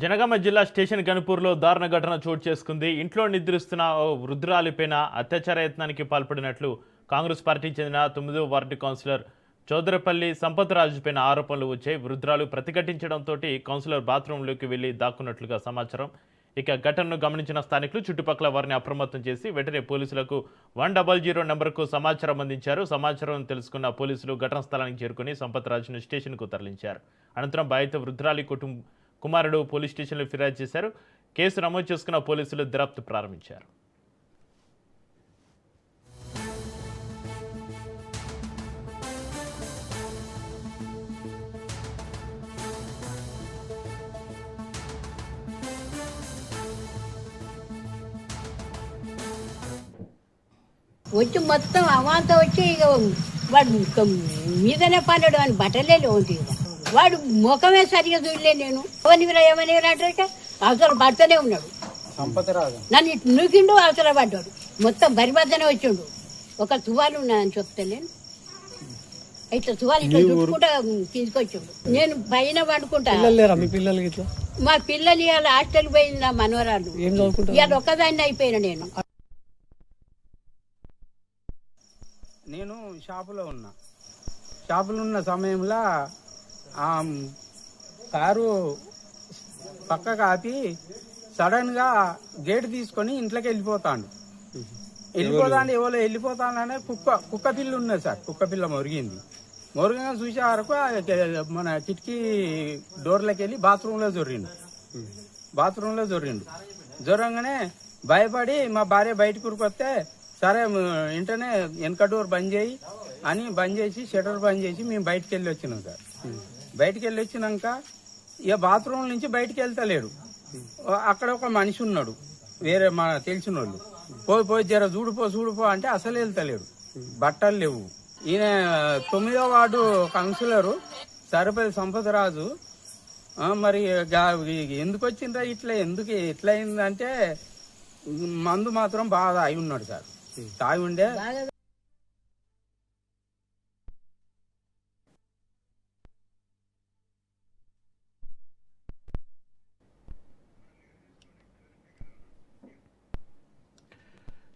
జనగామ జిల్లా స్టేషన్ గన్పూర్లో దారుణ ఘటన చోటు చేసుకుంది. ఇంట్లో నిద్రిస్తున్న ఓ వృద్ధురాలిపైన అత్యాచార యత్నానికి పాల్పడినట్లు కాంగ్రెస్ పార్టీ చెందిన 9వ వార్డు కౌన్సిలర్ చౌదరపల్లి సంపత్ రాజుపైన ఆరోపణలు వచ్చాయి. వృద్ధురాలు ప్రతిఘటించడంతో కౌన్సిలర్ బాత్రూంలోకి వెళ్లి దాక్కున్నట్లుగా సమాచారం. ఇక ఘటనను గమనించిన స్థానికులు చుట్టుపక్కల వారిని అప్రమత్తం చేసి వెంటనే పోలీసులకు 100 నెంబర్కు సమాచారం అందించారు. సమాచారం తెలుసుకున్న పోలీసులు ఘటనా స్థలానికి చేరుకుని సంపత్ రాజును స్టేషన్కు తరలించారు. అనంతరం బాధిత వృద్ధురాలి కుమారుడు పోలీస్ స్టేషన్లో ఫిర్యాదు చేశారు. కేసు నమోదు చేసుకున్న పోలీసులు దర్యాప్తు ప్రారంభించారు. వచ్చి మొత్తం అవాంతా వచ్చి ఇక వాడు మీదనే పన్నాడు అని బట్టలే ఉంది. వాడు ముఖమే సరిగా చూడలే. నేను ఏమనివరా అంటే అవసరం పడుతూనే ఉన్నాడు. నన్ను నూకిండు అవసరం పడ్డాడు. మొత్తం బరిబద్దనే వచ్చిండు. ఒక తువాలు ఉన్నాయని చెప్తలేను. ఇట్లా తువాలు ఇట్లా చూసుకుంటా తీసుకొచ్చిండు. నేను పైన పండుకుంటా. మా పిల్లలు ఇవాళ హాస్టల్ పోయింది. నా మనవరాలు ఇవాళ ఒక్కదాన్ని అయిపోయినా. నేను షాపులో ఉన్న సమయంలో కారు పక్కకు ఆపి సడన్గా గేట్ తీసుకొని ఇంట్లోకి వెళ్ళిపోతాడు. ఎవరో వెళ్ళిపోతాననే కుక్క పిల్ల ఉన్నది సార్. కుక్క పిల్ల మొరిగింది. మొరిగిన చూసే వరకు మన కిటికీ డోర్లోకి వెళ్ళి బాత్రూంలో జొరంగానే భయపడి మా భార్య బయటకు ఉరికొస్తే సరే వెంటనే వెనక డోర్ బంద్ చేసి షటర్ బంద్ చేసి మేము బయటకు వెళ్ళి వచ్చినాం సార్. బయటకు వెళ్ళి వచ్చినాక ఇక బాత్రూమ్ నుంచి బయటకు వెళ్తలేడు. అక్కడ ఒక మనిషి ఉన్నాడు, వేరే మన తెలిసిన వాళ్ళు. పోయి జర చూడుపో అంటే అసలు వెళ్తలేడు. బట్టలు లేవు. ఈయన 9వ వార్డు కౌన్సిలరు సరిపల్లి సంపత్ రాజు మరి ఎందుకు వచ్చిందా ఎట్లా అయిందంటే మందు మాత్రం బాగా అయి ఉన్నాడు సార్. తాగి ఉండే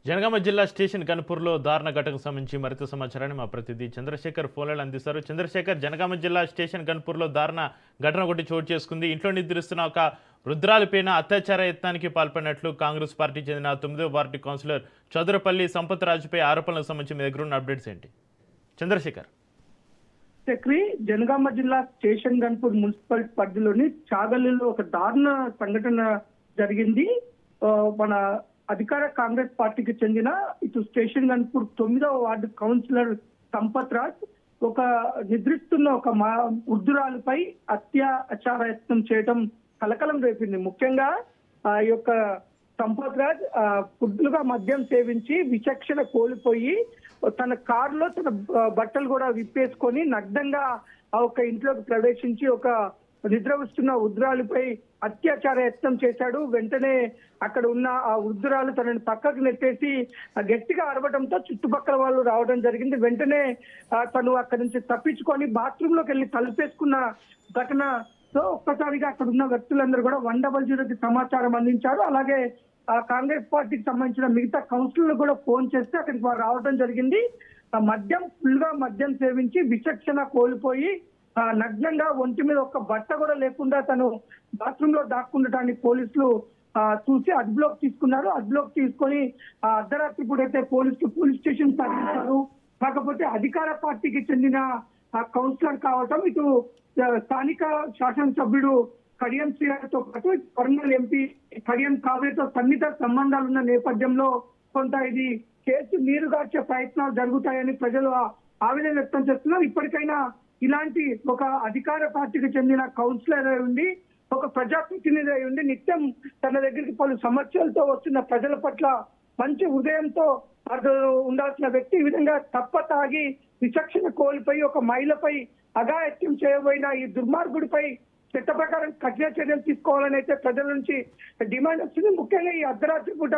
జనగామ జిల్లా స్టేషన్ గన్పూర్లో దారుణ ఘటనకు సంబంధించి మరింత సమాచారాన్ని మా ప్రతినిధి చంద్రశేఖర్ ఫోన్లలో అందిస్తారు. చంద్రశేఖర్, జనగామ జిల్లా స్టేషన్ గన్పూర్లో దారుణ ఘటన ఒకటి చోటు చేసుకుంది. ఇంట్లో నిద్రిస్తున్న ఒక వృద్ధురాలిపైన అత్యాచార యత్నానికి పాల్పడినట్లు కాంగ్రెస్ పార్టీ చెందిన 9వ వార్డు కౌన్సిలర్ చౌదరపల్లి సంపత్ రాజుపై ఆరోపణలకు సంబంధించి మీ దగ్గర ఉన్న అప్డేట్స్ ఏంటి? చంద్రశేఖర్. జనగామ జిల్లా స్టేషన్ గన్పూర్ మున్సిపాలిటీ పరిధిలోని చాగల్లిలో ఒక దారుణ సంఘటన జరిగింది. మన అధికార కాంగ్రెస్ పార్టీకి చెందిన ఇటు స్టేషన్ గన్పూర్ 9వ వార్డు కౌన్సిలర్ సంపత్ రాజ్ ఒక నిద్రిస్తున్న ఒక వృద్ధురాలపై అత్యాచార యత్నం చేయడం కలకలం రేపింది. ముఖ్యంగా ఆ యొక్క సంపత్ రాజ్ ఫుడ్లుగా మద్యం సేవించి విచక్షణ కోల్పోయి తన కారులో తన బట్టలు కూడా విప్పేసుకొని నగ్నంగా ఆ ఒక ఇంట్లోకి ప్రవేశించి ఒక నిద్ర వస్తున్న వృద్ధురాలిపై అత్యాచార యత్నం చేశాడు. వెంటనే అక్కడ ఉన్న ఆ వృద్ధురాలు తనని పక్కకు నెట్టేసి గట్టిగా అరవడంతో చుట్టుపక్కల వాళ్ళు రావడం జరిగింది. వెంటనే తను అక్కడి నుంచి తప్పించుకొని బాత్రూమ్ లోకి వెళ్ళి తలుపేసుకున్న ఘటనతో ఒక్కసారిగా అక్కడ ఉన్న వ్యక్తులందరూ కూడా 100కి సమాచారం అందించారు. అలాగే ఆ కాంగ్రెస్ పార్టీకి సంబంధించిన మిగతా కౌన్సిలర్లు కూడా ఫోన్ చేస్తే అక్కడికి వారు రావడం జరిగింది. మద్యం సేవించి విచక్షణ కోల్పోయి నగ్నంగా ఒంటి మీద ఒక్క బట్ట కూడా లేకుండా తను బాత్రూమ్ లో దాక్కుండటాన్ని పోలీసులు చూసి అదుపులోకి తీసుకున్నారు. అదుపులోకి తీసుకొని అర్ధరాత్రి పూటైతే పోలీసులు పోలీస్ స్టేషన్ తరలించారు. కాకపోతే అధికార పార్టీకి చెందిన కౌన్సిలర్ కావటం ఇటు స్థానిక శాసనసభ్యుడు కడియం శ్రీతో పాటు వరంగల్ ఎంపీ కడియం కావ్యతో సన్నిహిత సంబంధాలున్న నేపథ్యంలో కొంత ఇది కేసు నీరుగార్చే ప్రయత్నాలు జరుగుతాయని ప్రజలు ఆవేదన వ్యక్తం చేస్తున్నారు. ఇప్పటికైనా ఇలాంటి ఒక అధికార పార్టీకి చెందిన కౌన్సిలర్ అయి ఉండి ఒక ప్రజాప్రతినిధి అయి ఉండి నిత్యం తన దగ్గరికి పలు సమస్యలతో వస్తున్న ప్రజల పట్ల మంచి హృదయంతో ఉండాల్సిన వ్యక్తి ఈ విధంగా తాగి విచక్షణ కోల్పోయి ఒక మహిళపై అఘాయిత్యం చేయబోయిన ఈ దుర్మార్గుడిపై చట్ట ప్రకారం కఠిన చర్యలు తీసుకోవాలని అయితే ప్రజల నుంచి డిమాండ్ వస్తుంది. ముఖ్యంగా ఈ అర్ధరాత్రి పూట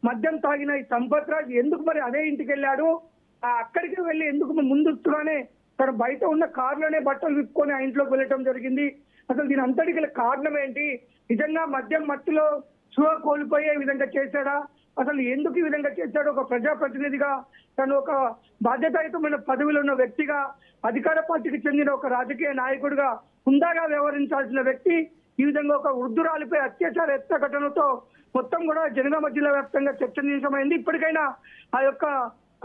మద్యం తాగిన ఈ సంపత్ రాజ్ ఎందుకు మరి అదే ఇంటికి వెళ్ళాడు, అక్కడికి వెళ్ళి ఎందుకు ముందుగానే తను బయట ఉన్న కారులోనే బట్టలు విప్పుకొని ఆ ఇంట్లోకి వెళ్ళటం జరిగింది. అసలు దీని అంతటికి గల కారణం ఏంటి? నిజంగా మద్యం మత్తులో స్పృహ కోల్పోయే విధంగా చేశాడా? అసలు ఎందుకు ఈ విధంగా చేశాడు? ఒక ప్రజాప్రతినిధిగా, తను ఒక బాధ్యతాయుతమైన పదవిలో ఉన్న వ్యక్తిగా, అధికార పార్టీకి చెందిన ఒక రాజకీయ నాయకుడిగా హుందాగా వ్యవహరించాల్సిన వ్యక్తి ఈ విధంగా ఒక వృద్ధురాలిపై అత్యాచార యత్న ఘటనతో మొత్తం కూడా జనగామ జిల్లా వ్యాప్తంగా చర్చనీయాంశమైంది. ఇప్పటికైనా ఆ యొక్క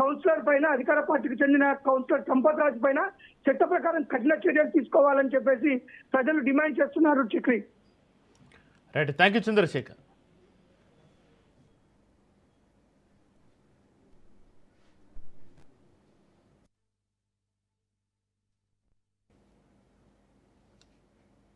కౌన్సిలర్ పైన, అధికార పార్టీకి చెందిన కౌన్సిలర్ సంపత్ రాజు పైన చట్ట ప్రకారం కఠిన చర్యలు తీసుకోవాలని చెప్పేసి ప్రజలు డిమాండ్ చేస్తున్నారు. Chakri. Right, thank you Chandrasekhar.